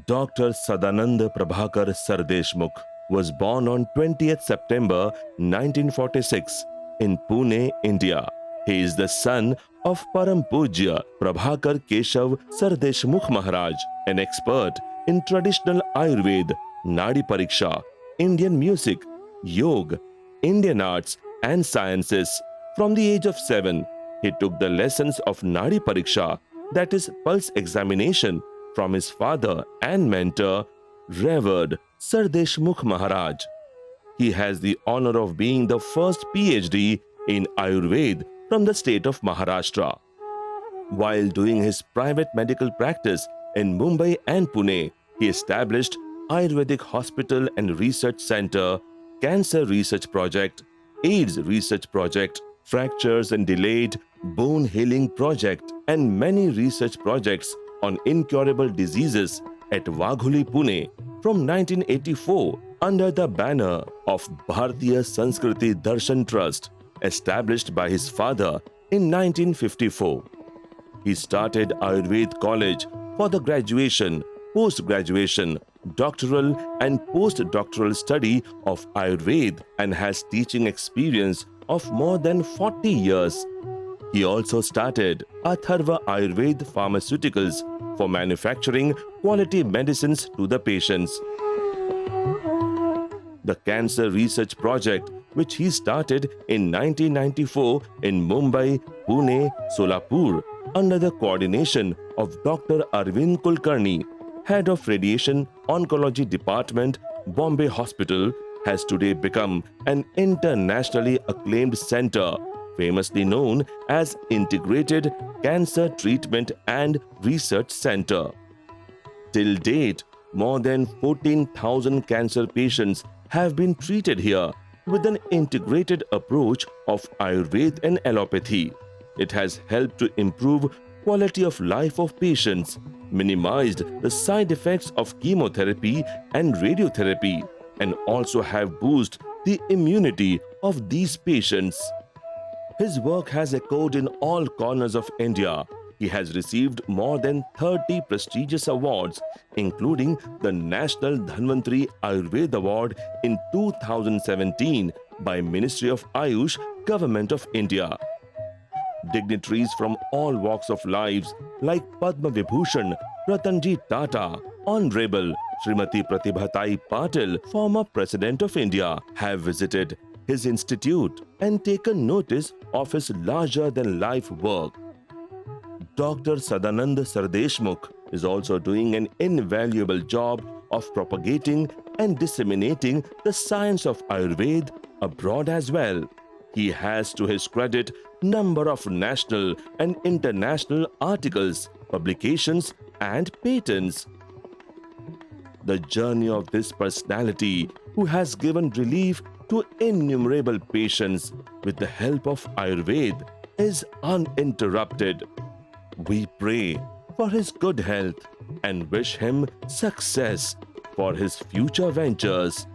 Dr. Sadanand Prabhakar Sardeshmukh was born on 20th September 1946 in Pune, India. He is the son of Param Pujya Prabhakar Keshav Sardeshmukh Maharaj, an expert in traditional Ayurveda, Nadi Pariksha, Indian music, yoga, Indian arts and sciences. From the age of 7, he took the lessons of Nadi Pariksha, that is pulse examination, from his father and mentor, Revered Sardeshmukh Maharaj. He has the honor of being the first PhD in Ayurveda from the state of Maharashtra. While doing his private medical practice in Mumbai and Pune, he established Ayurvedic Hospital and Research Center, Cancer Research Project, AIDS Research Project, Fractures and Delayed Bone Healing Project, and many research projects on incurable diseases at Wagholi, Pune from 1984 under the banner of Bharatiya Sanskriti Darshan Trust, established by his father in 1954. He started Ayurveda College for the graduation, post-graduation, doctoral and postdoctoral study of Ayurveda and has teaching experience of more than 40 years. He also started Atharva Ayurveda Pharmaceuticals for manufacturing quality medicines to the patients. The Cancer Research Project, which he started in 1994 in Mumbai, Pune, Solapur, under the coordination of Dr. Arvind Kulkarni, head of Radiation Oncology Department, Bombay Hospital, has today become an internationally acclaimed center, famously known as Integrated Cancer Treatment and Research Center. Till date, more than 14,000 cancer patients have been treated here with an integrated approach of Ayurveda and allopathy. It has helped to improve quality of life of patients, minimized the side effects of chemotherapy and radiotherapy, and also have boosted the immunity of these patients. His work has echoed in all corners of India. He has received more than 30 prestigious awards, including the National Dhanvantri Ayurveda Award in 2017 by Ministry of Ayush, Government of India. Dignitaries from all walks of lives like Padma Vibhushan Ratanji Tata, Honorable Srimati Pratibhatai Patil, former President of India, have visited his institute and taken notice of his larger-than-life work. Dr. Sadanand Sardeshmukh is also doing an invaluable job of propagating and disseminating the science of Ayurveda abroad as well. He has to his credit number of national and international articles, publications, and patents. The journey of this personality, who has given relief to innumerable patients with the help of Ayurveda, is uninterrupted. We pray for his good health and wish him success for his future ventures.